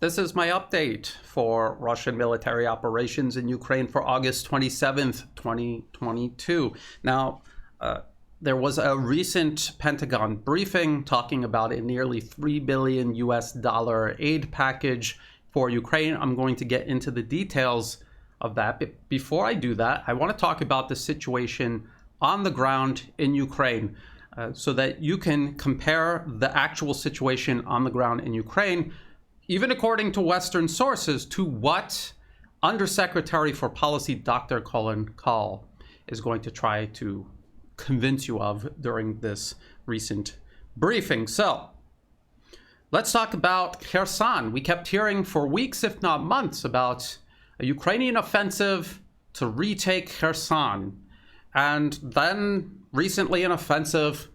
This is my update for Russian military operations in Ukraine for August 27th, 2022. Now, there was a recent Pentagon briefing talking about a nearly $3 billion aid package for Ukraine. I'm going to get into the details of that. But before I do that, I want to talk about the situation on the ground in Ukraine so that you can compare the actual situation on the ground in Ukraine, even according to Western sources, to what Undersecretary for Policy Dr. Colin Kahl is going to try to convince you of during this recent briefing. So let's talk about Kherson. We kept hearing for weeks, if not months, about a Ukrainian offensive to retake Kherson. And then recently an offensive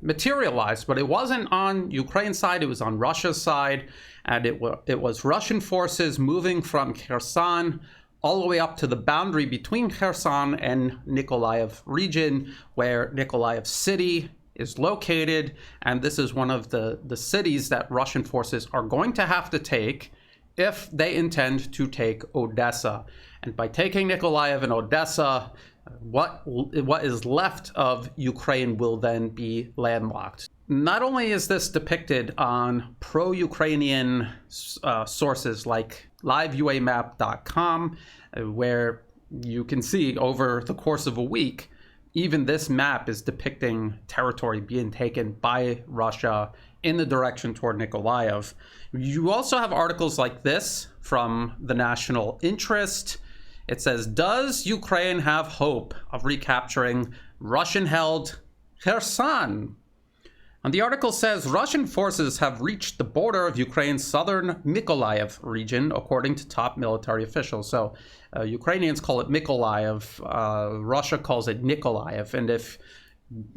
materialized, but it wasn't on Ukraine's side, it was on Russia's side, and it was Russian forces moving from Kherson all the way up to the boundary between Kherson and Nikolayev region, where Nikolayev city is located, and this is one of the cities that Russian forces are going to have to take if they intend to take Odessa. And by taking Nikolayev and Odessa, what is left of Ukraine will then be landlocked. Not only is this depicted on pro-Ukrainian sources like liveuamap.com, where you can see over the course of a week, even this map is depicting territory being taken by Russia in the direction toward Nikolayev. You also have articles like this from the National Interest. It says, does Ukraine have hope of recapturing Russian-held Kherson? And the article says, Russian forces have reached the border of Ukraine's southern Nikolayev region, according to top military officials. So Ukrainians call it Nikolayev, Russia calls it Nikolayev. And if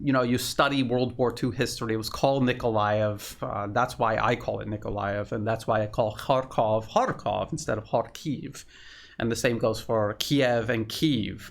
you study World War II history, it was called Nikolayev. That's why I call it Nikolayev. And that's why I call Kharkov instead of Kharkiv. And the same goes for Kiev and Kyiv.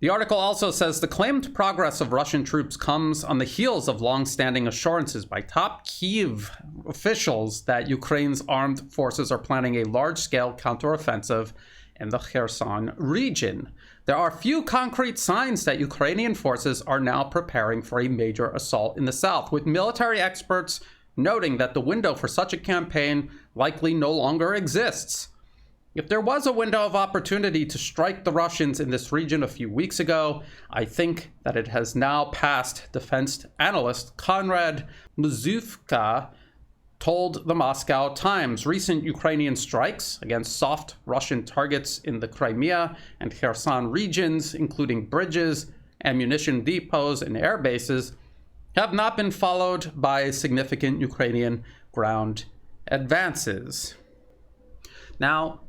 The article also says the claimed progress of Russian troops comes on the heels of long-standing assurances by top Kyiv officials that Ukraine's armed forces are planning a large-scale counteroffensive in the Kherson region. There are few concrete signs that Ukrainian forces are now preparing for a major assault in the south, with military experts noting that the window for such a campaign likely no longer exists. If there was a window of opportunity to strike the Russians in this region a few weeks ago, I think that it has now passed, defense analyst Konrad Muzuvka told the Moscow Times. Recent Ukrainian strikes against soft Russian targets in the Crimea and Kherson regions, including bridges, ammunition depots, and air bases, have not been followed by significant Ukrainian ground advances. Now,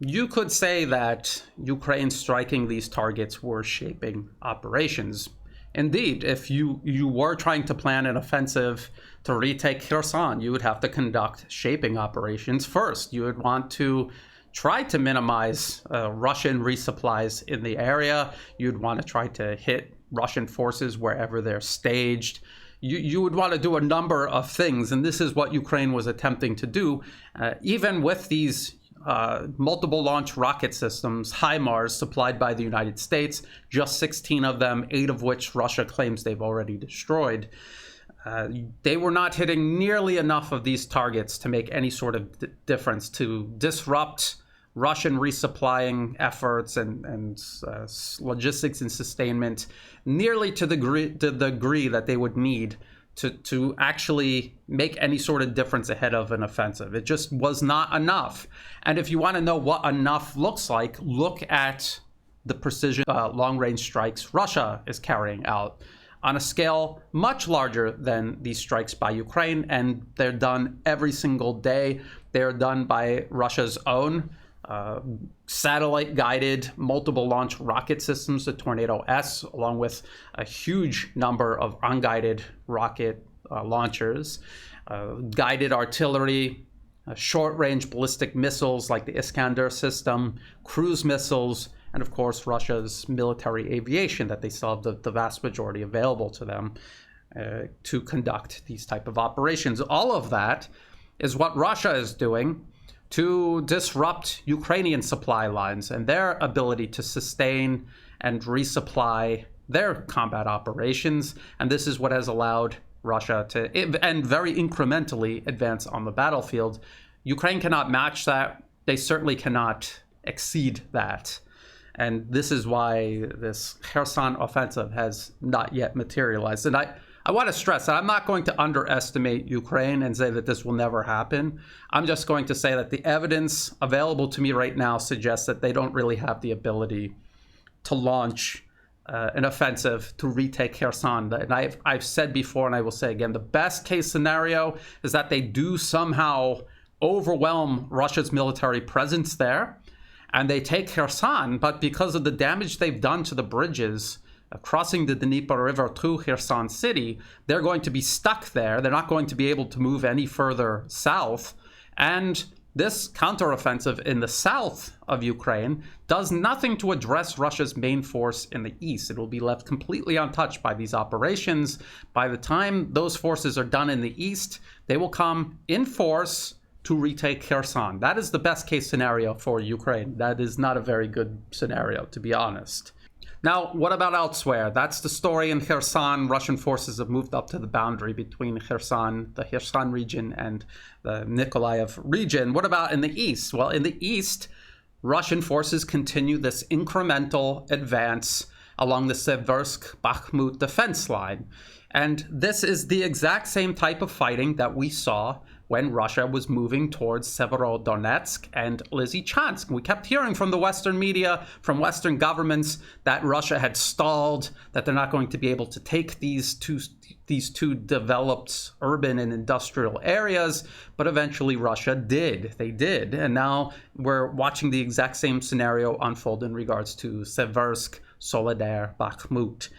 you could say that Ukraine striking these targets were shaping operations. Indeed, if you were trying to plan an offensive to retake Kherson, you would have to conduct shaping operations first. You would want to try to minimize Russian resupplies in the area. You'd want to try to hit Russian forces wherever they're staged. You would want to do a number of things, and this is what Ukraine was attempting to do, even with these multiple launch rocket systems, HIMARS, supplied by the United States, just 16 of them, 8 of which Russia claims they've already destroyed. They were not hitting nearly enough of these targets to make any sort of difference, to disrupt Russian resupplying efforts and logistics and sustainment nearly to the degree that they would need to actually make any sort of difference ahead of an offensive. It just was not enough. And if you want to know what enough looks like, look at the precision long-range strikes Russia is carrying out on a scale much larger than these strikes by Ukraine, and they're done every single day. They're done by Russia's own satellite-guided multiple launch rocket systems, the Tornado S, along with a huge number of unguided rocket launchers, guided artillery, short-range ballistic missiles like the Iskander system, cruise missiles, and of course Russia's military aviation that they still have the vast majority available to them to conduct these type of operations. All of that is what Russia is doing to disrupt Ukrainian supply lines and their ability to sustain and resupply their combat operations. And this is what has allowed Russia to, and very incrementally, advance on the battlefield. Ukraine cannot match that. They certainly cannot exceed that. And this is why this Kherson offensive has not yet materialized. And I want to stress that I'm not going to underestimate Ukraine and say that this will never happen. I'm just going to say that the evidence available to me right now suggests that they don't really have the ability to launch an offensive to retake Kherson. And I've said before, and I will say again, the best case scenario is that they do somehow overwhelm Russia's military presence there and they take Kherson, but because of the damage they've done to the bridges crossing the Dnieper River to Kherson city, they're going to be stuck there. They're not going to be able to move any further south. And this counteroffensive in the south of Ukraine does nothing to address Russia's main force in the east. It will be left completely untouched by these operations. By the time those forces are done in the east, they will come in force to retake Kherson. That is the best case scenario for Ukraine. That is not a very good scenario, to be honest. Now, what about elsewhere? That's the story in Kherson. Russian forces have moved up to the boundary between Kherson, the Kherson region, and the Nikolayev region. What about in the east? Well, in the east, Russian forces continue this incremental advance along the Seversk-Bakhmut defense line. And this is the exact same type of fighting that we saw when Russia was moving towards Severodonetsk and Lysychansk. We kept hearing from the Western media, from Western governments, that Russia had stalled, that they're not going to be able to take these two developed urban and industrial areas, but eventually Russia did. They did. And now we're watching the exact same scenario unfold in regards to Seversk, Soledar, Bakhmut.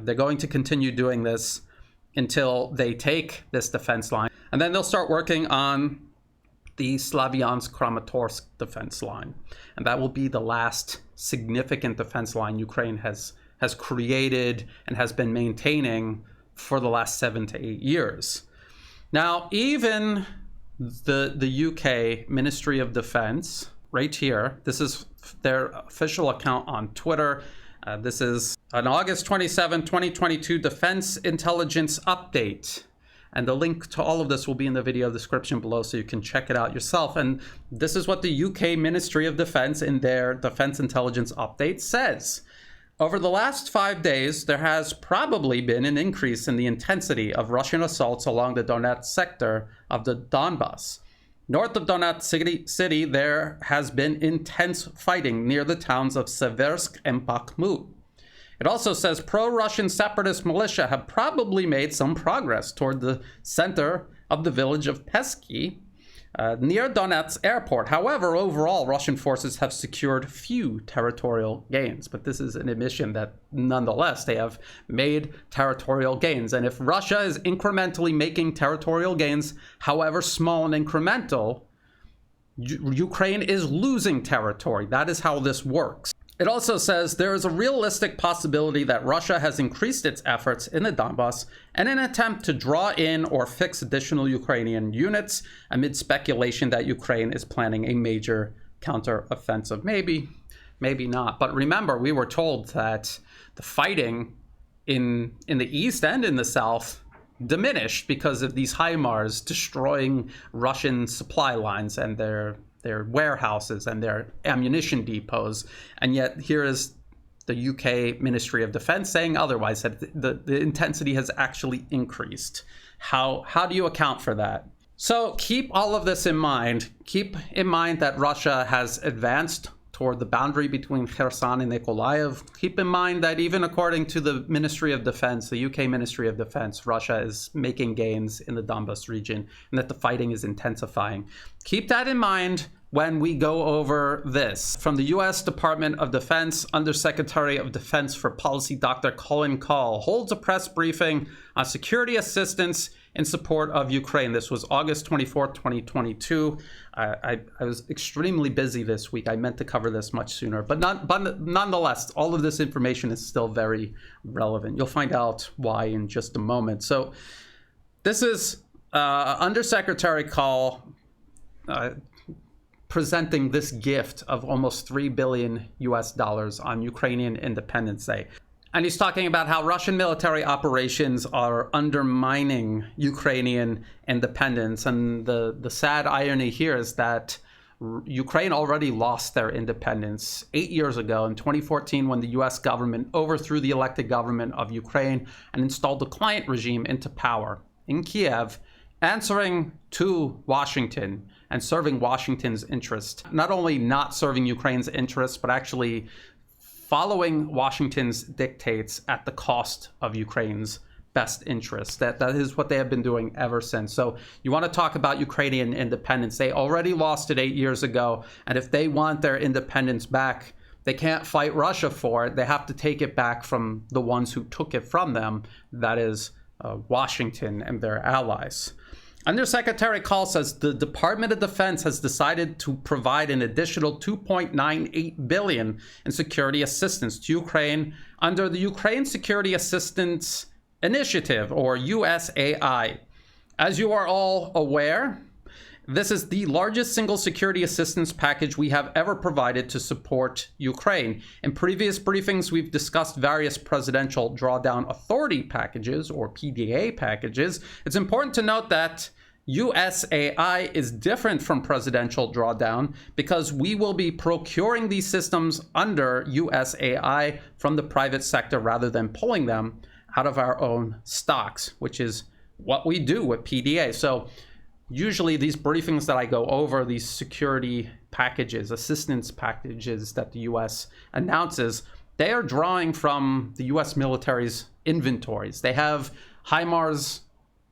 They're going to continue doing this until they take this defense line. And then they'll start working on the Slavyansk-Kramatorsk defense line. And that will be the last significant defense line Ukraine has created and has been maintaining for the last 7 to 8 years. Now, even the UK Ministry of Defense, right here, this is their official account on Twitter. This is an August 27, 2022 Defense Intelligence Update. And the link to all of this will be in the video description below, so you can check it out yourself. And this is what the UK Ministry of Defense in their Defense Intelligence Update says. Over the last 5 days, there has probably been an increase in the intensity of Russian assaults along the Donetsk sector of the Donbas. North of Donetsk city, there has been intense fighting near the towns of Seversk and Bakhmut. It also says pro-Russian separatist militia have probably made some progress toward the center of the village of Pesky, near Donetsk airport. However, overall, Russian forces have secured few territorial gains. But this is an admission that, nonetheless, they have made territorial gains. And if Russia is incrementally making territorial gains, however small and incremental, Ukraine is losing territory. That is how this works. It also says there is a realistic possibility that Russia has increased its efforts in the Donbas in an attempt to draw in or fix additional Ukrainian units amid speculation that Ukraine is planning a major counteroffensive. Maybe, maybe not. But remember, we were told that the fighting in the east and in the south diminished because of these HIMARS destroying Russian supply lines and their warehouses and their ammunition depots. And yet here is the UK Ministry of Defense saying otherwise, that the intensity has actually increased. How do you account for that? So keep all of this in mind. Keep in mind that Russia has advanced toward the boundary between Kherson and Nikolayev. Keep in mind that even according to the Ministry of Defense, the UK Ministry of Defense, Russia is making gains in the Donbas region and that the fighting is intensifying. Keep that in mind when we go over this. From the U.S. Department of Defense, Undersecretary of Defense for Policy Dr. Colin Kahl holds a press briefing on security assistance in support of Ukraine. This was August 24th, 2022. I was extremely busy this week. I meant to cover this much sooner, but nonetheless, all of this information is still very relevant. You'll find out why in just a moment. So this is Undersecretary Kahl presenting this gift of almost $3 billion on Ukrainian Independence Day. And he's talking about how Russian military operations are undermining Ukrainian independence. And the sad irony here is that Ukraine already lost their independence 8 years ago in 2014 when the US government overthrew the elected government of Ukraine and installed the client regime into power in Kiev, answering to Washington and serving Washington's interest. Not only not serving Ukraine's interests, but actually following Washington's dictates at the cost of Ukraine's best interests. That is what they have been doing ever since. So you want to talk about Ukrainian independence. They already lost it 8 years ago. And if they want their independence back, they can't fight Russia for it. They have to take it back from the ones who took it from them. That is Washington and their allies. Undersecretary Kahl says the Department of Defense has decided to provide an additional $2.98 billion in security assistance to Ukraine under the Ukraine Security Assistance Initiative, or USAI. As you are all aware, this is the largest single security assistance package we have ever provided to support Ukraine. In previous briefings, we've discussed various Presidential Drawdown Authority packages, or PDA packages. It's important to note that USAI is different from Presidential Drawdown because we will be procuring these systems under USAI from the private sector rather than pulling them out of our own stocks, which is what we do with PDA. So usually these briefings that I go over, these security packages, assistance packages that the US announces, they are drawing from the US military's inventories. They have HIMARS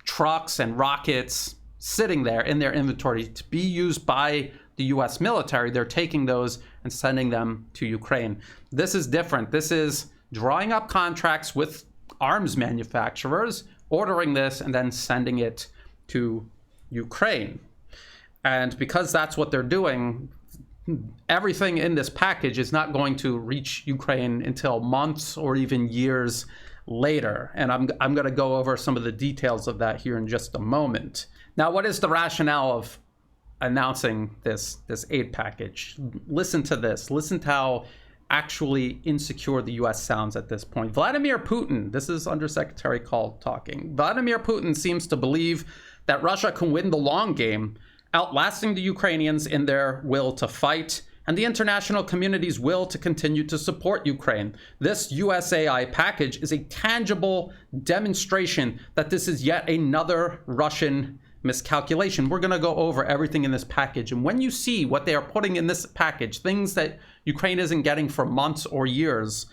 trucks and rockets sitting there in their inventory to be used by the US military. They're taking those and sending them to Ukraine. This is different. This is drawing up contracts with arms manufacturers, ordering this, and then sending it to Ukraine. And because that's what they're doing, everything in this package is not going to reach Ukraine until months or even years later. And I'm going to go over some of the details of that here in just a moment. Now, what is the rationale of announcing this aid package? Listen to this. Listen to how actually insecure the US sounds at this point. Vladimir Putin, this is Undersecretary Kahl talking. Vladimir Putin seems to believe that Russia can win the long game, outlasting the Ukrainians in their will to fight and the international community's will to continue to support Ukraine. This USAI package is a tangible demonstration that this is yet another Russian miscalculation. We're going to go over everything in this package. And when you see what they are putting in this package, things that Ukraine isn't getting for months or years,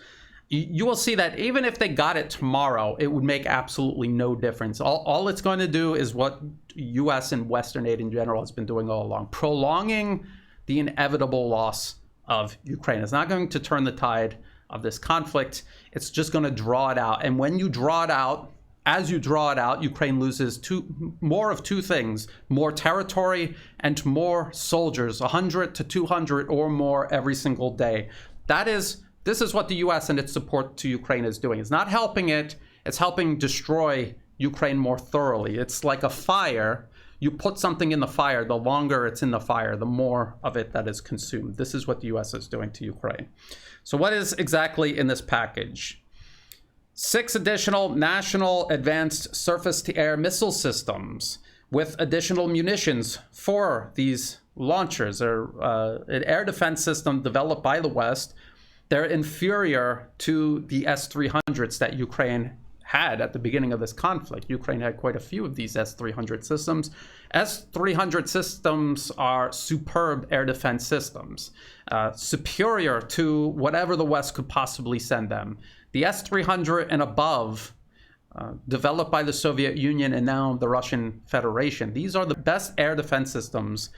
you will see that even if they got it tomorrow, it would make absolutely no difference. All it's going to do is what US and Western aid in general has been doing all along, prolonging the inevitable loss of Ukraine. It's not going to turn the tide of this conflict. It's just going to draw it out. And when you draw it out, as you draw it out, Ukraine loses more of two things: more territory and more soldiers, 100 to 200 or more every single day. This is what the US and its support to Ukraine is doing. It's not helping it, it's helping destroy Ukraine more thoroughly. It's like a fire. You put something in the fire, the longer it's in the fire, the more of it that is consumed. This is what the US is doing to Ukraine. So what is exactly in this package? 6 additional national advanced surface-to-air missile systems with additional munitions for these launchers. They're an air defense system developed by the West. They're inferior to the S-300s that Ukraine had at the beginning of this conflict. Ukraine had quite a few of these S-300 systems. S-300 systems are superb air defense systems, superior to whatever the West could possibly send them. The S-300 and above, developed by the Soviet Union and now the Russian Federation, these are the best air defense systems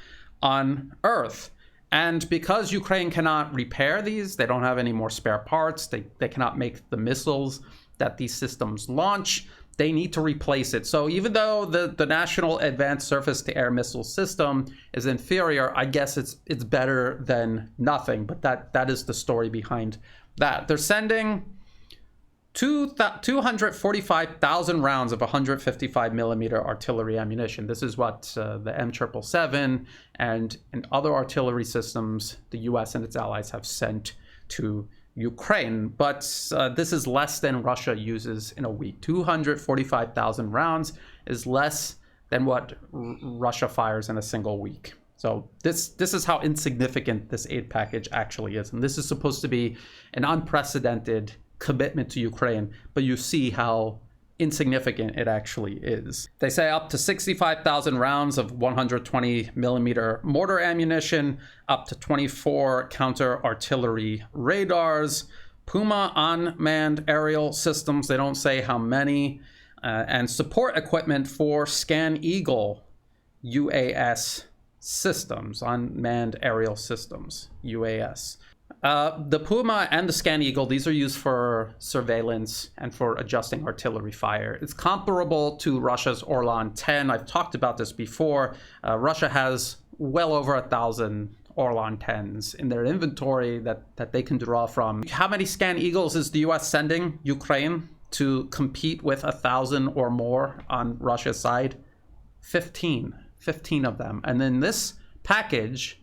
on Earth. And because Ukraine cannot repair these, they don't have any more spare parts, they cannot make the missiles that these systems launch, they need to replace it. So even though the National Advanced Surface-to-Air Missile System is inferior, I guess it's better than nothing. But that is the story behind that. They're sending 245,000 rounds of 155 millimeter artillery ammunition. This is what the M777 and other artillery systems the US and its allies have sent to Ukraine. But this is less than Russia uses in a week. 245,000 rounds is less than what Russia fires in a single week. So this is how insignificant this aid package actually is. And this is supposed to be an unprecedented commitment to Ukraine, but you see how insignificant it actually is. They say up to 65,000 rounds of 120 millimeter mortar ammunition, up to 24 counter artillery radars, Puma unmanned aerial systems, they don't say how many, and support equipment for ScanEagle UAS systems, unmanned aerial systems, UAS. The Puma and the ScanEagle, these are used for surveillance and for adjusting artillery fire. It's comparable to Russia's Orlan 10. I've talked about this before. Russia has well over 1,000 Orlan 10s in their inventory that they can draw from. How many ScanEagles is the US sending Ukraine to compete with 1,000 or more on Russia's side? 15 of them. And then this package,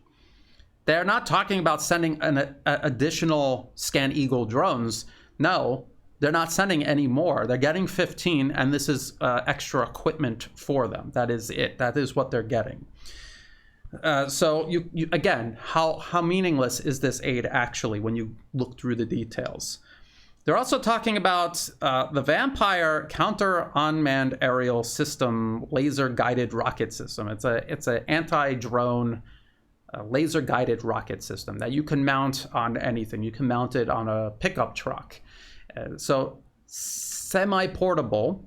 they're not talking about sending an additional ScanEagle drones. No, they're not sending any more. They're getting 15, and this is extra equipment for them. That is it. That is what they're getting. So you again, how meaningless is this aid actually when you look through the details? They're also talking about the Vampire counter unmanned aerial system, laser guided rocket system. It's an anti-drone laser guided rocket system that you can mount on anything. You can mount it on a pickup truck. So semi-portable.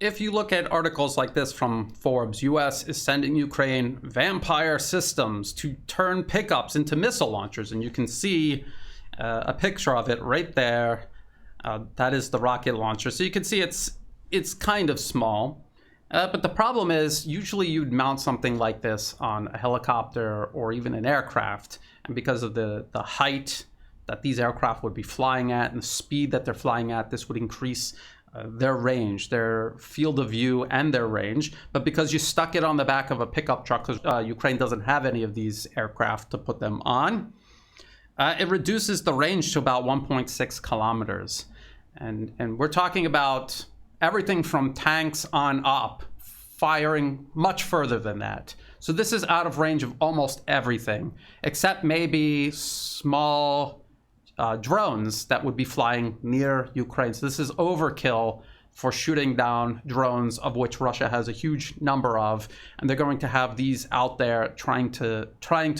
If you look at articles like this from Forbes, US is sending Ukraine Vampire systems to turn pickups into missile launchers. And you can see a picture of it right there. That is the rocket launcher. So you can see it's kind of small. But the problem is, usually you'd mount something like this on a helicopter or even an aircraft. And because of the height that these aircraft would be flying at and the speed that they're flying at, this would increase their range, their field of view and their range. But because you stuck it on the back of a pickup truck, because Ukraine doesn't have any of these aircraft to put them on, it reduces the range to about 1.6 kilometers. And we're talking about everything from tanks on up, firing much further than that. So this is out of range of almost everything, except maybe small drones that would be flying near Ukraine. So this is overkill for shooting down drones, of which Russia has a huge number of, and they're going to have these out there trying to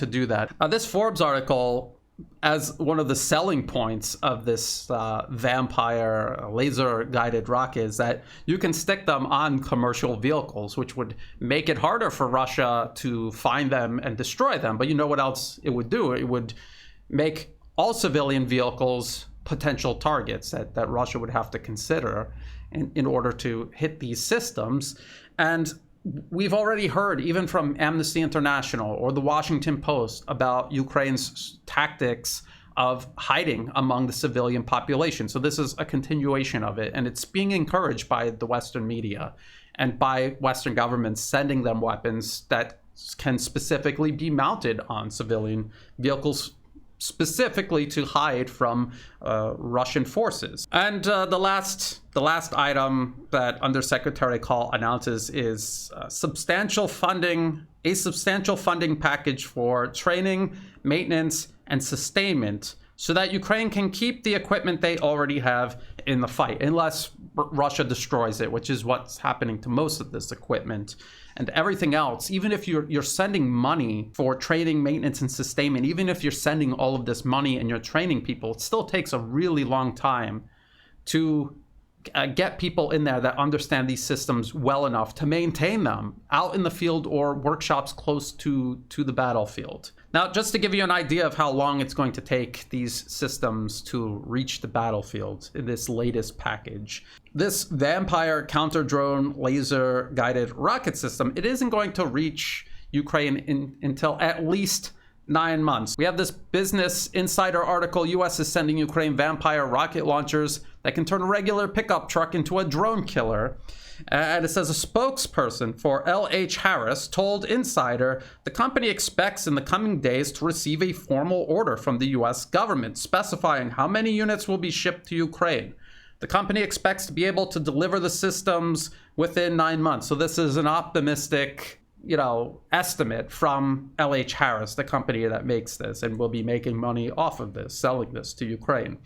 do that. This Forbes article, as one of the selling points of this Vampire laser-guided rocket, is that you can stick them on commercial vehicles, which would make it harder for Russia to find them and destroy them. But you know what else it would do? It would make all civilian vehicles potential targets that Russia would have to consider in order to hit these systems. And we've already heard, even from Amnesty International or the Washington Post, about Ukraine's tactics of hiding among the civilian population. So this is a continuation of it, and it's being encouraged by the Western media and by Western governments sending them weapons that can specifically be mounted on civilian vehicles, specifically to hide from Russian forces. And the last item that Undersecretary Kahl announces is a substantial funding package for training, maintenance, and sustainment, so that Ukraine can keep the equipment they already have in the fight, unless Russia destroys it, which is what's happening to most of this equipment. And everything else, even if you're sending money for training, maintenance, and sustainment, even if you're sending all of this money and you're training people, it still takes a really long time to get people in there that understand these systems well enough to maintain them out in the field or workshops close to the battlefield. Now, just to give you an idea of how long it's going to take these systems to reach the battlefield in this latest package, this Vampire counter-drone laser-guided rocket system, it isn't going to reach Ukraine until at least 9 months. We have this Business Insider article. U.S. is sending Ukraine Vampire rocket launchers that can turn a regular pickup truck into a drone killer. And it says a spokesperson for L.H. Harris told Insider the company expects in the coming days to receive a formal order from the U.S. government specifying how many units will be shipped to Ukraine. The company expects to be able to deliver the systems within 9 months. So this is an optimistic, estimate from L.H. Harris, the company that makes this and will be making money off of this, selling this to Ukraine.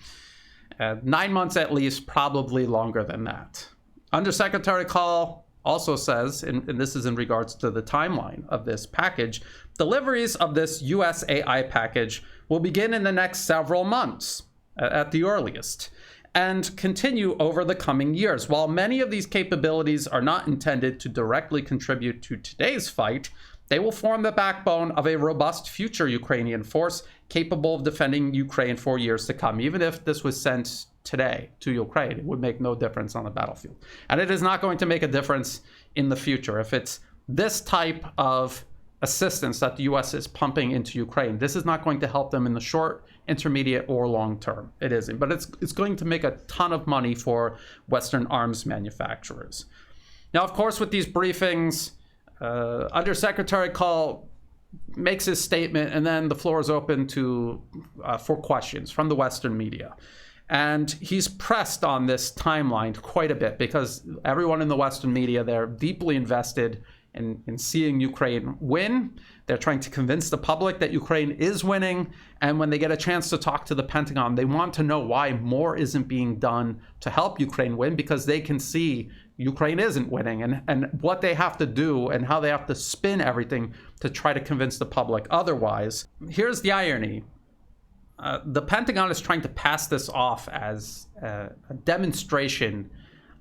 9 months at least, probably longer than that. Undersecretary Kahl also says, and this is in regards to the timeline of this package, deliveries of this USAI package will begin in the next several months at the earliest and continue over the coming years. While many of these capabilities are not intended to directly contribute to today's fight, they will form the backbone of a robust future Ukrainian force capable of defending Ukraine for years to come. Even if this was sent today to Ukraine, it would make no difference on the battlefield. And it is not going to make a difference in the future. If it's this type of assistance that the U.S. is pumping into Ukraine, this is not going to help them in the short, intermediate, or long term. It isn't. But it's going to make a ton of money for Western arms manufacturers. Now, of course, with these briefings, Undersecretary Kahl makes his statement, and then the floor is open for questions from the Western media. And he's pressed on this timeline quite a bit because everyone in the Western media, they're deeply invested in seeing Ukraine win. They're trying to convince the public that Ukraine is winning. And when they get a chance to talk to the Pentagon, they want to know why more isn't being done to help Ukraine win, because they can see Ukraine isn't winning and what they have to do and how they have to spin everything to try to convince the public otherwise. Here's the irony. The Pentagon is trying to pass this off as a demonstration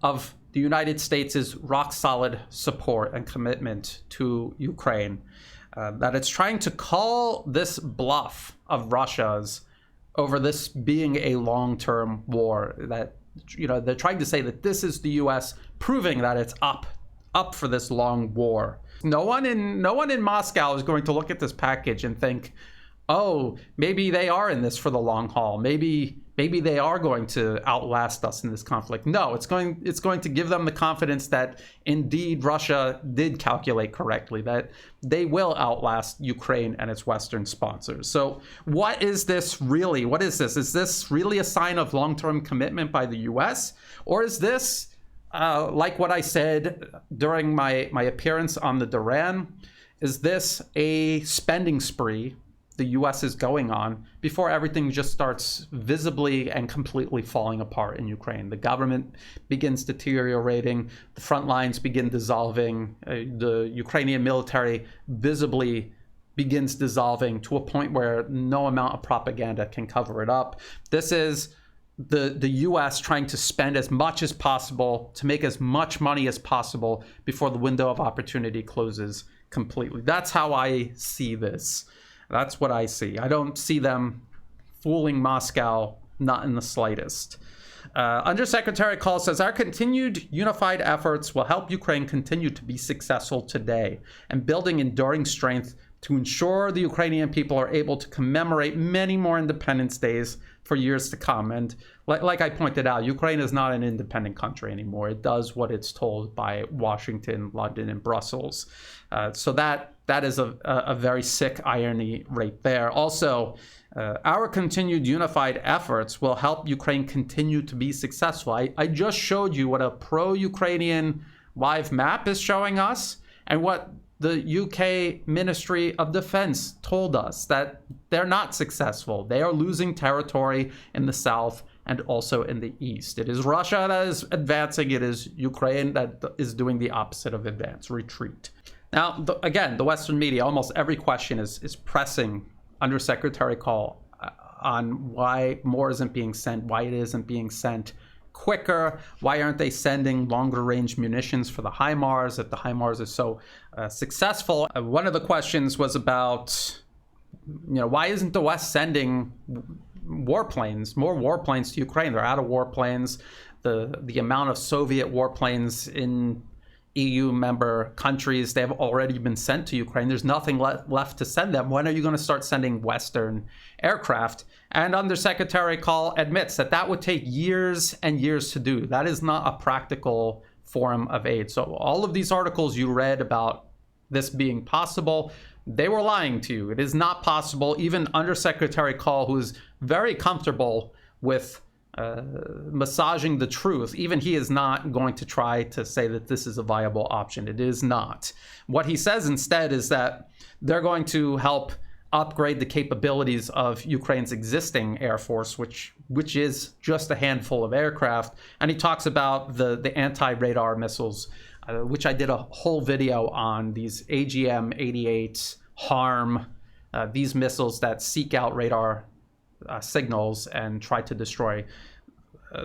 of the United States' rock-solid support and commitment to Ukraine. That it's trying to call this bluff of Russia's over this being a long-term war. That they're trying to say that this is the U.S. proving that it's up for this long war. No one in Moscow is going to look at this package and think, oh, maybe they are in this for the long haul. Maybe they are going to outlast us in this conflict. No, it's going to give them the confidence that indeed Russia did calculate correctly, that they will outlast Ukraine and its Western sponsors. So what is this really? What is this? Is this really a sign of long-term commitment by the U.S.? Or is this, like what I said during my appearance on the Duran, is this a spending spree the U.S. is going on before everything just starts visibly and completely falling apart in Ukraine? The government begins deteriorating, the front lines begin dissolving, the Ukrainian military visibly begins dissolving to a point where no amount of propaganda can cover it up. This is the U.S. trying to spend as much as possible to make as much money as possible before the window of opportunity closes completely. That's how I see this. That's what I see. I don't see them fooling Moscow, not in the slightest. Undersecretary Kahl says, our continued unified efforts will help Ukraine continue to be successful today and building enduring strength to ensure the Ukrainian people are able to commemorate many more Independence Days for years to come. And like I pointed out, Ukraine is not an independent country anymore. It does what it's told by Washington, London, and Brussels. So that is a very sick irony right there. Also, our continued unified efforts will help Ukraine continue to be successful. I just showed you what a pro-Ukrainian live map is showing us and what the UK Ministry of Defense told us, that they're not successful. They are losing territory in the south and also in the east. It is Russia that is advancing. It is Ukraine that is doing the opposite of advance, retreat. Now, again, the Western media, almost every question is pressing Undersecretary Kahl on why more isn't being sent, why it isn't being sent quicker, why aren't they sending longer range munitions for the HIMARS, if the HIMARS is so successful. One of the questions was about, why isn't the West sending more warplanes to Ukraine? They're out of warplanes. The amount of Soviet warplanes in EU member countries, they have already been sent to Ukraine. There's nothing left to send them. When are you going to start sending Western aircraft? And Undersecretary Kahl admits that that would take years and years to do. That is not a practical form of aid. So all of these articles you read about this being possible, they were lying to you. It is not possible. Even Undersecretary Kahl, who is very comfortable with massaging the truth, even he is not going to try to say that this is a viable option. It is not. What he says instead is that they're going to help upgrade the capabilities of Ukraine's existing air force, which is just a handful of aircraft. And he talks about the anti-radar missiles, which I did a whole video on, these AGM-88 HARM, these missiles that seek out radar signals and try to destroy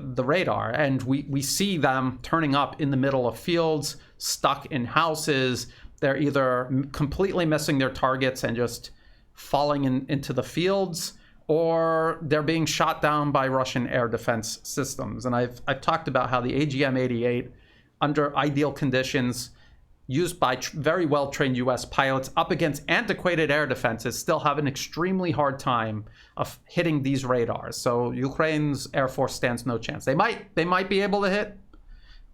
the radar. And we see them turning up in the middle of fields, stuck in houses. They're either completely missing their targets and just falling into the fields, or they're being shot down by Russian air defense systems. And I've talked about how the AGM-88, under ideal conditions, used by very well-trained US pilots up against antiquated air defenses, still have an extremely hard time of hitting these radars. So Ukraine's Air Force stands no chance. They might be able to hit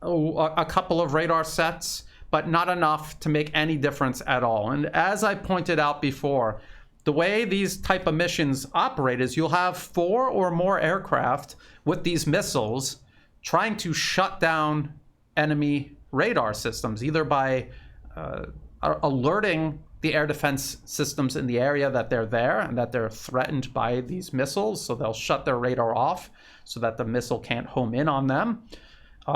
a couple of radar sets, but not enough to make any difference at all. And as I pointed out before, the way these type of missions operate is you'll have 4 or more aircraft with these missiles trying to shut down enemy radar systems, either by alerting the air defense systems in the area that they're there and that they're threatened by these missiles, so they'll shut their radar off so that the missile can't home in on them,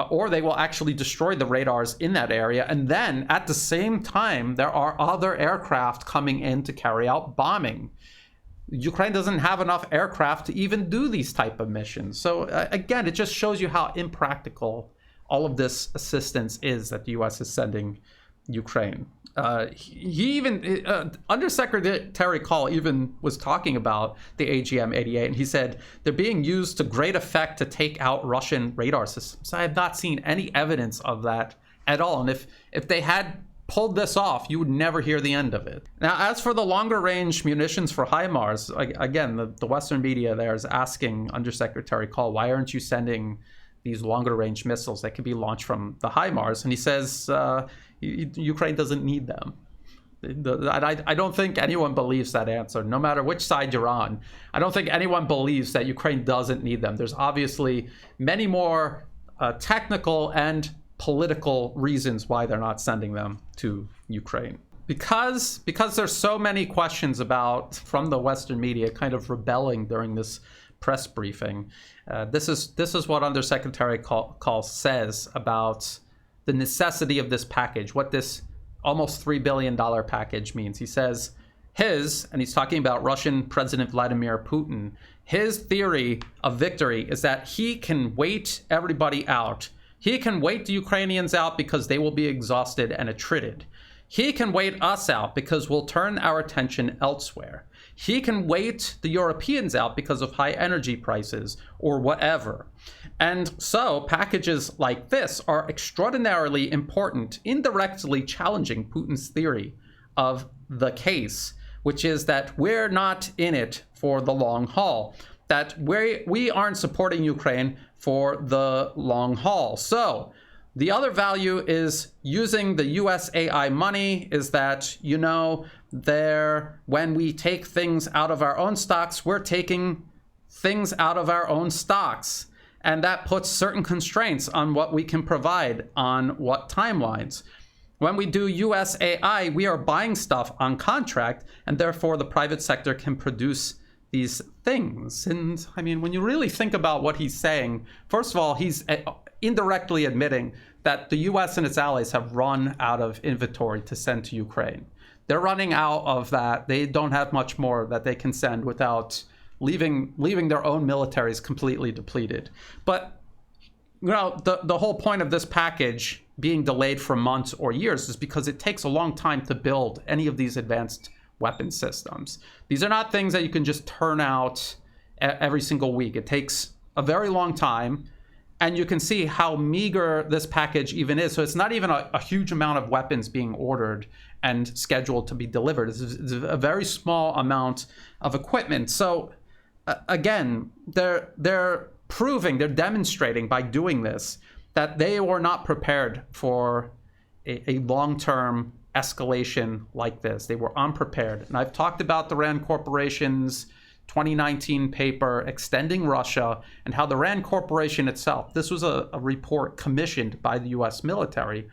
or they will actually destroy the radars in that area. And then at the same time, there are other aircraft coming in to carry out bombing. Ukraine doesn't have enough aircraft to even do these type of missions. So again, it just shows you how impractical all of this assistance is that the U.S. is sending Ukraine. Undersecretary Kahl even was talking about the AGM-88, and he said they're being used to great effect to take out Russian radar systems. I have not seen any evidence of that at all. And if they had pulled this off, you would never hear the end of it. Now, as for the longer range munitions for HIMARS, again, the Western media there is asking Undersecretary Kahl, why aren't you sending these longer range missiles that could be launched from the HIMARS? And he says Ukraine doesn't need them. I don't think anyone believes that answer, no matter which side you're on. I don't think anyone believes that Ukraine doesn't need them. There's obviously many more technical and political reasons why they're not sending them to Ukraine. Because there's so many questions from the Western media kind of rebelling during this press briefing. This is what Undersecretary Kahl says about the necessity of this package, what this almost $3 billion package means. He says and he's talking about Russian President Vladimir Putin, his theory of victory is that he can wait everybody out. He can wait the Ukrainians out because they will be exhausted and attrited. He can wait us out because we'll turn our attention elsewhere. He can wait the Europeans out because of high energy prices or whatever. And so packages like this are extraordinarily important, indirectly challenging Putin's theory of the case, which is that we're not in it for the long haul, that we aren't supporting Ukraine for the long haul. So the other value is using the USAI money is that, when we take things out of our own stocks, we're taking things out of our own stocks. And that puts certain constraints on what we can provide on what timelines. When we do USAI, we are buying stuff on contract, and therefore the private sector can produce these things. And I mean, when you really think about what he's saying, first of all, he's indirectly admitting that the US and its allies have run out of inventory to send to Ukraine. They're running out of that. They don't have much more that they can send without leaving their own militaries completely depleted. But the whole point of this package being delayed for months or years is because it takes a long time to build any of these advanced weapon systems. These are not things that you can just turn out every single week. It takes a very long time. And you can see how meager this package even is. So it's not even a huge amount of weapons being ordered and scheduled to be delivered. It's a very small amount of equipment. So again, they're demonstrating by doing this that they were not prepared for a long-term escalation like this. They were unprepared. And I've talked about the RAND Corporation's 2019 paper extending Russia, and how the RAND Corporation itself, this was a report commissioned by the US military.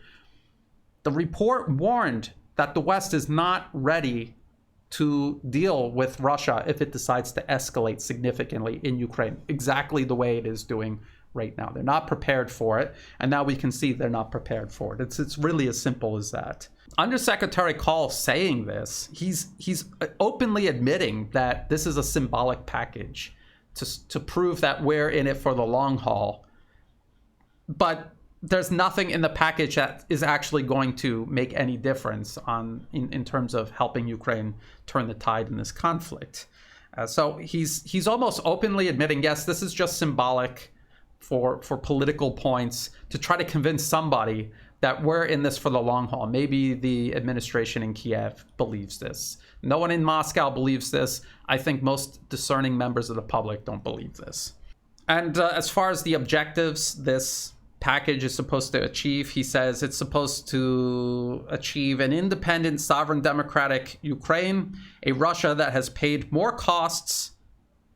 The report warned that the West is not ready to deal with Russia if it decides to escalate significantly in Ukraine, exactly the way it is doing right now. They're not prepared for it, and now we can see they're not prepared for it. It's really as simple as that. Undersecretary Kahl saying this, he's openly admitting that this is a symbolic package to prove that we're in it for the long haul. But there's nothing in the package that is actually going to make any difference in terms of helping Ukraine turn the tide in this conflict. So he's almost openly admitting, yes, this is just symbolic for political points, to try to convince somebody that we're in this for the long haul. Maybe the administration in Kiev believes this. No one in Moscow believes this. I think most discerning members of the public don't believe this. And as far as the objectives this package is supposed to achieve, he says it's supposed to achieve an independent, sovereign, democratic Ukraine, a Russia that has paid more costs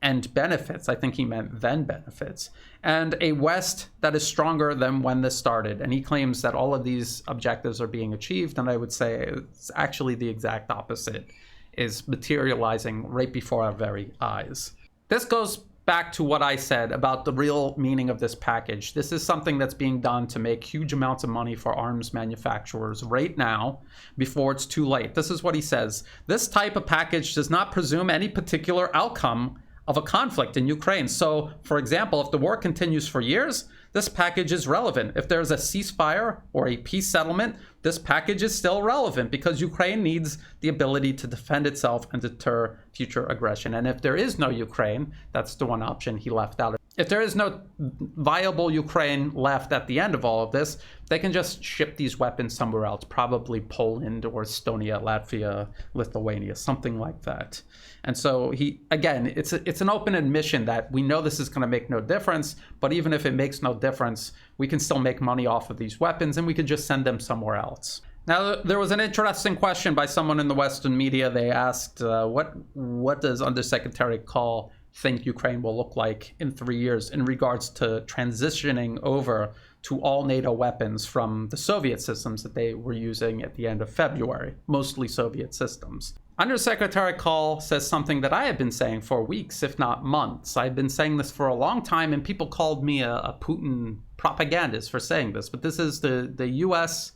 and benefits, I think he meant then benefits, and a West that is stronger than when this started. And he claims that all of these objectives are being achieved, and I would say it's actually the exact opposite is materializing right before our very eyes. This goes back to what I said about the real meaning of this package. This is something that's being done to make huge amounts of money for arms manufacturers right now before it's too late. This is what he says. This type of package does not presume any particular outcome of a conflict in Ukraine. So, for example, if the war continues for years, this package is relevant. If there's a ceasefire or a peace settlement, this package is still relevant because Ukraine needs the ability to defend itself and deter future aggression. And if there is no Ukraine, that's the one option he left out. If there is no viable Ukraine left at the end of all of this, they can just ship these weapons somewhere else, probably Poland or Estonia, Latvia, Lithuania, something like that. And so again, it's an open admission that we know this is going to make no difference, but even if it makes no difference, we can still make money off of these weapons and we could just send them somewhere else. Now, there was an interesting question by someone in the Western media. They asked, what does Undersecretary Kahl think Ukraine will look like in 3 years in regards to transitioning over to all NATO weapons from the Soviet systems that they were using at the end of February, mostly Soviet systems. Undersecretary Kahl says something that I have been saying for weeks, if not months. I've been saying this for a long time, and people called me a Putin propagandist for saying this, but this is the U.S.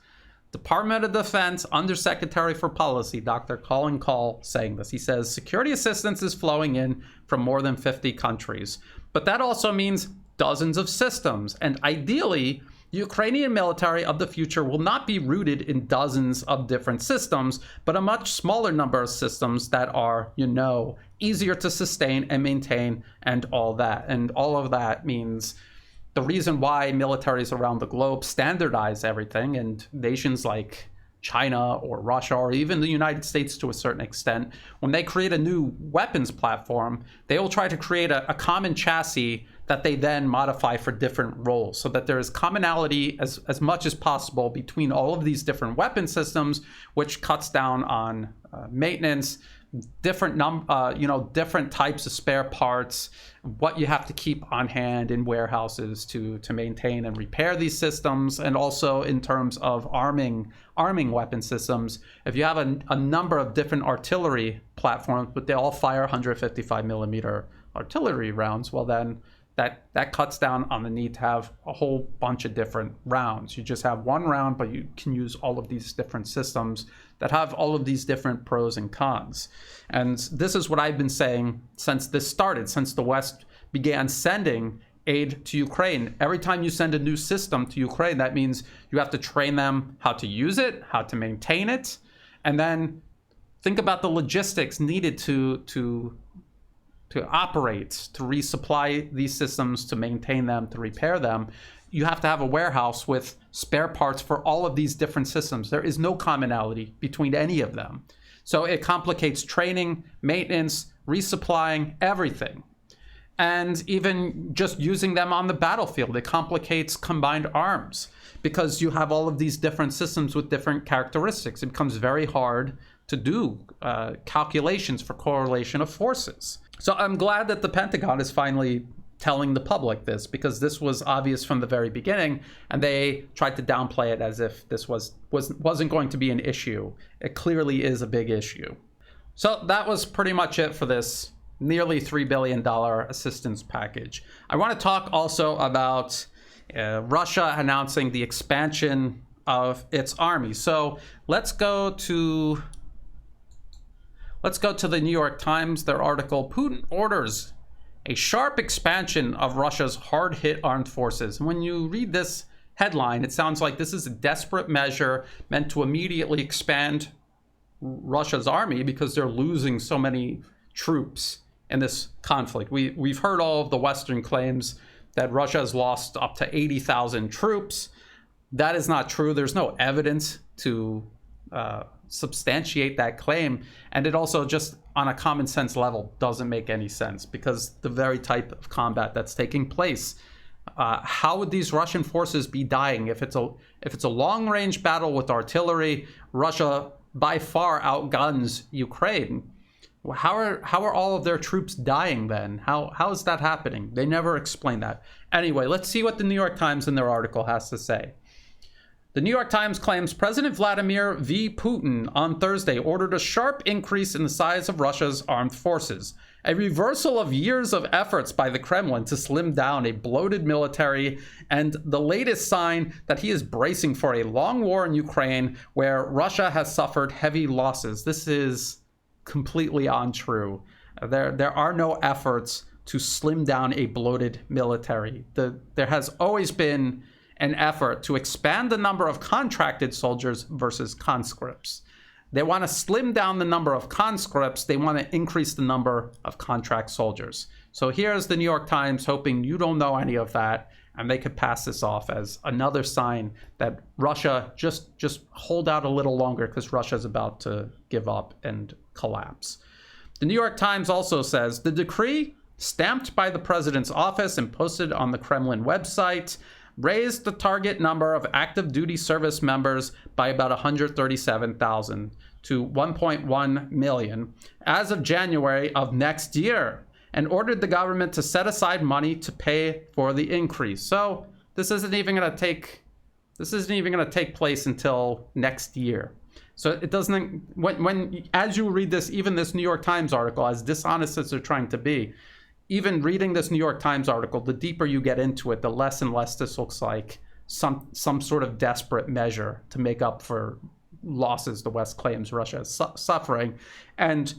Department of Defense Undersecretary for Policy, Dr. Colin Kahl, saying this. He says, security assistance is flowing in from more than 50 countries, but that also means dozens of systems, and ideally, the Ukrainian military of the future will not be rooted in dozens of different systems, but a much smaller number of systems that are, easier to sustain and maintain and all that. And all of that means the reason why militaries around the globe standardize everything, and nations like China or Russia or even the United States to a certain extent, when they create a new weapons platform, they will try to create a common chassis that they then modify for different roles, so that there is commonality as much as possible between all of these different weapon systems, which cuts down on maintenance, different types of spare parts, what you have to keep on hand in warehouses to maintain and repair these systems, and also in terms of arming weapon systems. If you have a number of different artillery platforms, but they all fire 155 millimeter artillery rounds, well then that cuts down on the need to have a whole bunch of different rounds. You just have one round, but you can use all of these different systems that have all of these different pros and cons. And this is what I've been saying since this started, since the West began sending aid to Ukraine. Every time you send a new system to Ukraine, that means you have to train them how to use it, how to maintain it, and then think about the logistics needed to to operate, to resupply these systems, to maintain them, to repair them, you have to have a warehouse with spare parts for all of these different systems. There is no commonality between any of them. So it complicates training, maintenance, resupplying, everything. And even just using them on the battlefield, it complicates combined arms because you have all of these different systems with different characteristics. It becomes very hard to do calculations for correlation of forces. So I'm glad that the Pentagon is finally telling the public this, because this was obvious from the very beginning, and they tried to downplay it as if this wasn't going to be an issue. It clearly is a big issue. So that was pretty much it for this nearly $3 billion assistance package. I want to talk also about Russia announcing the expansion of its army. So let's go to the New York Times, their article, Putin orders a sharp expansion of Russia's hard-hit armed forces. And when you read this headline, it sounds like this is a desperate measure meant to immediately expand Russia's army because they're losing so many troops in this conflict. We've heard all of the Western claims that Russia has lost up to 80,000 troops. That is not true. There's no evidence to substantiate that claim, and it also just on a common sense level doesn't make any sense, because the very type of combat that's taking place, how would these Russian forces be dying if it's a long range battle with artillery? Russia by far outguns Ukraine. How are all of their troops dying then? How is that happening? They never explain that. Anyway, let's see what the New York Times in their article has to say. The New York Times claims President Vladimir V. Putin on Thursday ordered a sharp increase in the size of Russia's armed forces, a reversal of years of efforts by the Kremlin to slim down a bloated military, and the latest sign that he is bracing for a long war in Ukraine where Russia has suffered heavy losses. This is completely untrue. There are no efforts to slim down a bloated military. There has always been an effort to expand the number of contracted soldiers versus conscripts. They want to slim down the number of conscripts. They want to increase the number of contract soldiers. So here's the New York Times hoping you don't know any of that, and they could pass this off as another sign that Russia just hold out a little longer because Russia's about to give up and collapse. The New York Times also says the decree, stamped by the president's office and posted on the Kremlin website, raised the target number of active duty service members by about 137,000 to 1.1 million as of January of next year, and ordered the government to set aside money to pay for the increase. So this isn't even going to take place until next year. So it doesn't, when as you read this, even this New York Times article, as dishonest as they're trying to be, even reading this New York Times article, the deeper you get into it, the less and less this looks like some sort of desperate measure to make up for losses the West claims Russia is suffering, and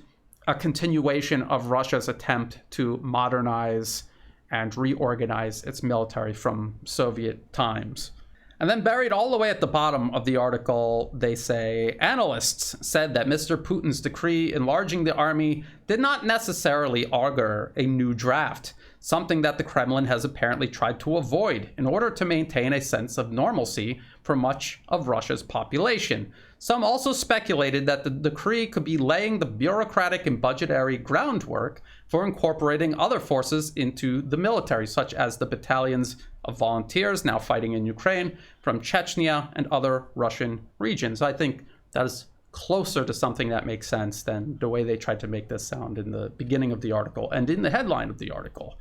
a continuation of Russia's attempt to modernize and reorganize its military from Soviet times. And then buried all the way at the bottom of the article, they say, analysts said that Mr. Putin's decree enlarging the army did not necessarily augur a new draft, something that the Kremlin has apparently tried to avoid in order to maintain a sense of normalcy for much of Russia's population. Some also speculated that the decree could be laying the bureaucratic and budgetary groundwork for incorporating other forces into the military, such as the battalions of volunteers now fighting in Ukraine from Chechnya and other Russian regions. I think that is closer to something that makes sense than the way they tried to make this sound in the beginning of the article and in the headline of the article.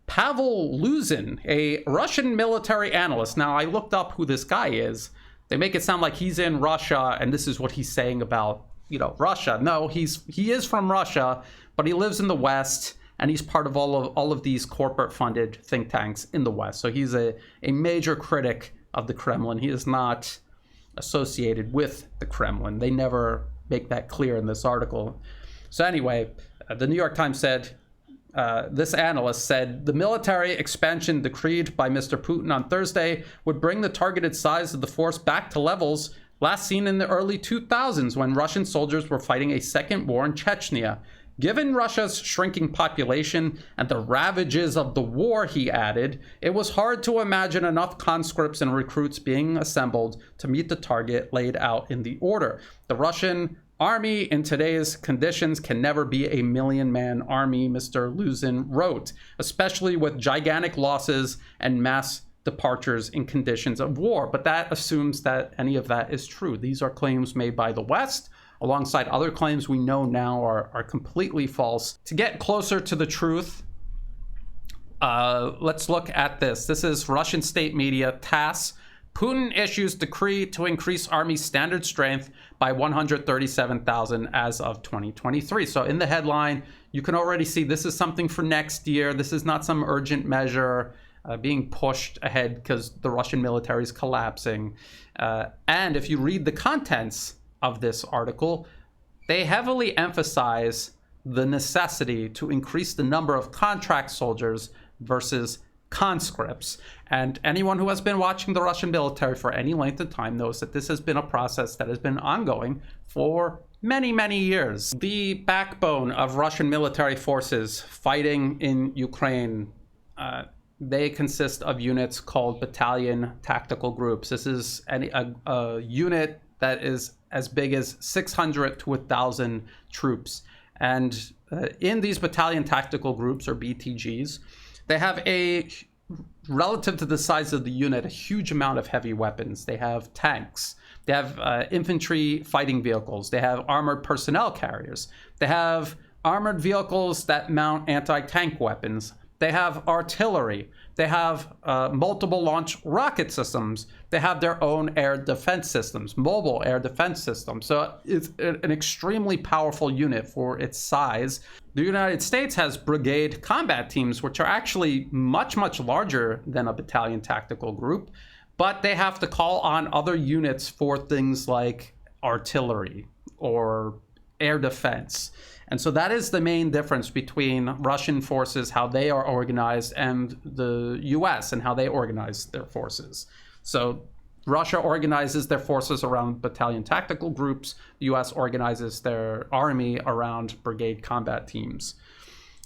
Pavel Luzin, a Russian military analyst. Now, I looked up who this guy is. They make it sound like he's in Russia and this is what he's saying about, Russia. No, he is from Russia, but he lives in the West, and he's part of all of these corporate-funded think tanks in the West. So he's a major critic of the Kremlin. He is not associated with the Kremlin. They never make that clear in this article. So anyway, the New York Times said, this analyst said, the military expansion decreed by Mr. Putin on Thursday would bring the targeted size of the force back to levels last seen in the early 2000s when Russian soldiers were fighting a second war in Chechnya. Given Russia's shrinking population and the ravages of the war, he added, it was hard to imagine enough conscripts and recruits being assembled to meet the target laid out in the order. The Russian army in today's conditions can never be a million-man army, Mr. Luzin wrote, especially with gigantic losses and mass departures in conditions of war. But that assumes that any of that is true. These are claims made by the West, alongside other claims we know now are completely false. To get closer to the truth, let's look at this. This is Russian state media, TASS. Putin issues decree to increase army standard strength by 137,000 as of 2023. So in the headline, you can already see this is something for next year. This is not some urgent measure being pushed ahead because the Russian military is collapsing. And if you read the contents of this article, they heavily emphasize the necessity to increase the number of contract soldiers versus conscripts. And anyone who has been watching the Russian military for any length of time knows that this has been a process that has been ongoing for many, many years. The backbone of Russian military forces fighting in Ukraine, they consist of units called Battalion tactical groups. This is a unit that is as big as 600 to 1,000 troops. And in these battalion tactical groups, or BTGs, they have relative to the size of the unit, a huge amount of heavy weapons. They have tanks. They have infantry fighting vehicles. They have armored personnel carriers. They have armored vehicles that mount anti-tank weapons. They have artillery. They have multiple launch rocket systems. They have their own air defense systems, mobile air defense systems. So it's an extremely powerful unit for its size. The United States has brigade combat teams, which are actually much, much larger than a battalion tactical group, but they have to call on other units for things like artillery or air defense. And so that is the main difference between Russian forces, how they are organized, and the US and how they organize their forces. So Russia organizes their forces around battalion tactical groups. The US organizes their army around brigade combat teams.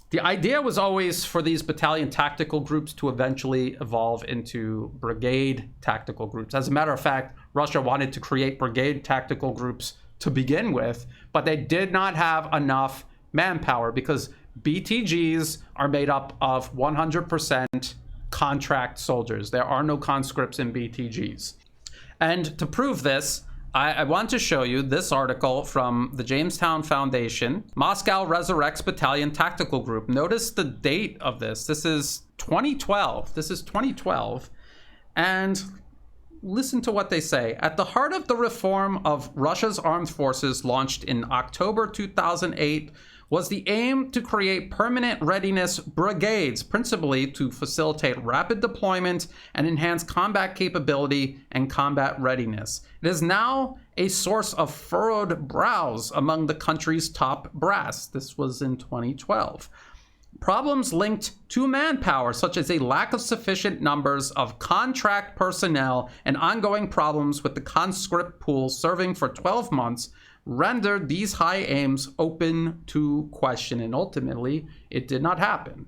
The idea was always for these battalion tactical groups to eventually evolve into brigade tactical groups. As a matter of fact, Russia wanted to create brigade tactical groups to begin with, but they did not have enough manpower because BTGs are made up of 100% contract soldiers. There are no conscripts in BTGs. And to prove this, I want to show you this article from the Jamestown Foundation, Moscow Resurrects Battalion Tactical Group. Notice the date of this. This is 2012. This is 2012. And listen to what they say. At the heart of the reform of Russia's armed forces launched in October 2008 was the aim to create permanent readiness brigades, principally to facilitate rapid deployment and enhance combat capability and combat readiness. It is now a source of furrowed brows among the country's top brass. This was in 2012. Problems linked to manpower, such as a lack of sufficient numbers of contract personnel and ongoing problems with the conscript pool serving for 12 months, rendered these high aims open to question, and ultimately it did not happen.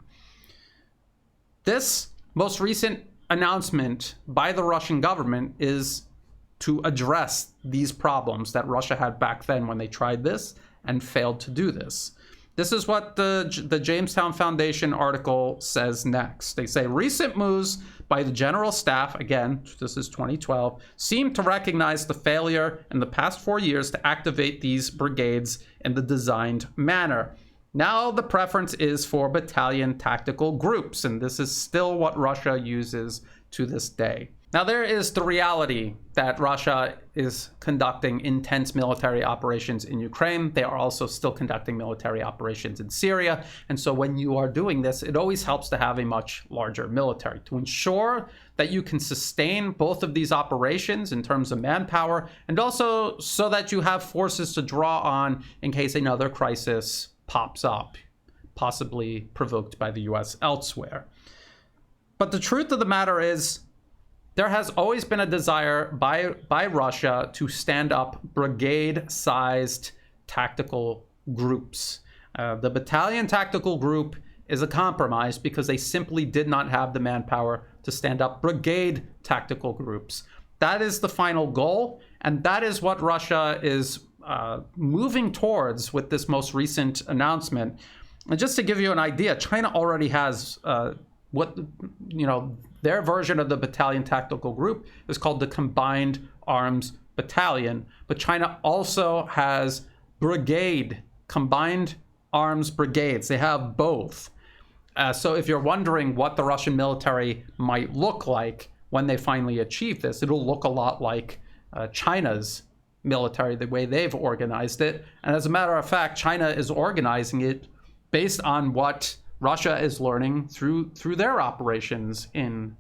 This most recent announcement by the Russian government is to address these problems that Russia had back then when they tried this and failed to do this. This is what the Jamestown Foundation article says next. They say, recent moves by the General Staff, again, this is 2012, seem to recognize the failure in the past 4 years to activate these brigades in the designed manner. Now the preference is for battalion tactical groups, and this is still what Russia uses to this day. Now there is the reality that Russia is conducting intense military operations in Ukraine. They are also still conducting military operations in Syria. And so when you are doing this, it always helps to have a much larger military to ensure that you can sustain both of these operations in terms of manpower, and also so that you have forces to draw on in case another crisis pops up, possibly provoked by the US elsewhere. But the truth of the matter is, there has always been a desire by Russia to stand up brigade-sized tactical groups. The Battalion Tactical Group is a compromise because they simply did not have the manpower to stand up brigade tactical groups. That is the final goal, and that is what Russia is moving towards with this most recent announcement. And just to give you an idea, China already has their version of the Battalion Tactical Group is called the Combined Arms Battalion, but China also has Combined Arms Brigades. They have both. So if you're wondering what the Russian military might look like when they finally achieve this, it'll look a lot like China's military, the way they've organized it. And as a matter of fact, China is organizing it based on what Russia is learning through their operations in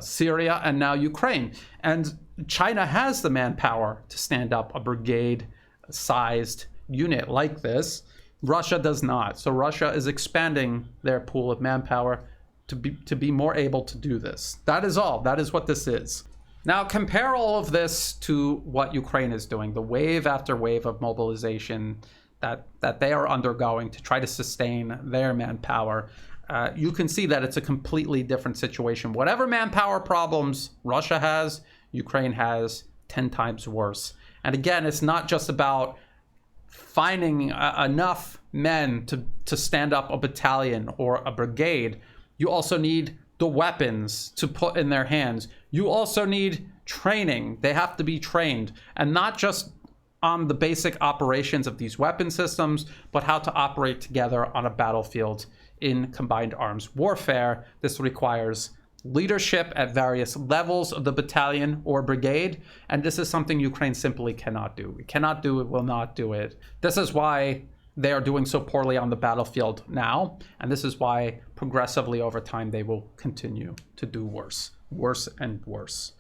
Syria and now Ukraine. And China has the manpower to stand up a brigade-sized unit like this. Russia does not. So Russia is expanding their pool of manpower to be more able to do this. That is all. That is what this is. Now compare all of this to what Ukraine is doing, the wave after wave of mobilization that they are undergoing to try to sustain their manpower. You can see that it's a completely different situation. Whatever manpower problems Russia has, Ukraine has 10 times worse. And again, it's not just about finding enough men to stand up a battalion or a brigade. You also need the weapons to put in their hands. You also need training. They have to be trained, and not just on the basic operations of these weapon systems, but how to operate together on a battlefield in combined arms warfare. This requires leadership at various levels of the battalion or brigade, and this is something Ukraine simply cannot do. We cannot do it, will not do it. This is why they are doing so poorly on the battlefield now, and this is why progressively over time they will continue to do worse and worse.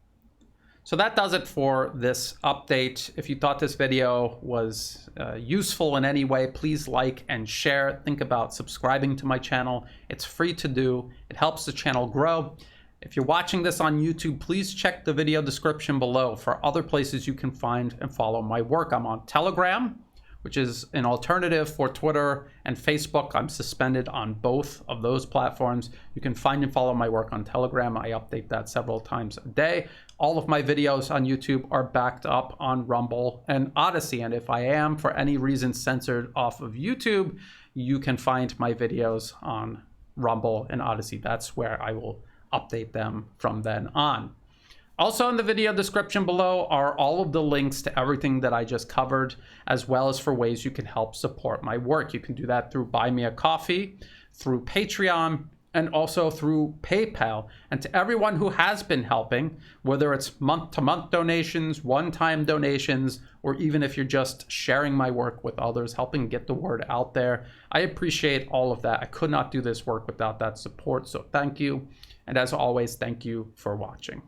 So that does it for this update. If you thought this video was useful in any way, please like and share. Think about subscribing to my channel. It's free to do. It helps the channel grow. If you're watching this on YouTube, please check the video description below for other places you can find and follow my work. I'm on Telegram, which is an alternative for Twitter and Facebook. I'm suspended on both of those platforms. You can find and follow my work on Telegram. I update that several times a day. All of my videos on YouTube are backed up on Rumble and Odyssey. And if I am, for any reason, censored off of YouTube, you can find my videos on Rumble and Odyssey. That's where I will update them from then on. Also in the video description below are all of the links to everything that I just covered, as well as for ways you can help support my work. You can do that through Buy Me a Coffee, through Patreon, and also through PayPal. And to everyone who has been helping, whether it's month-to-month donations, one-time donations, or even if you're just sharing my work with others, helping get the word out there, I appreciate all of that. I could not do this work without that support, so thank you. And as always, thank you for watching.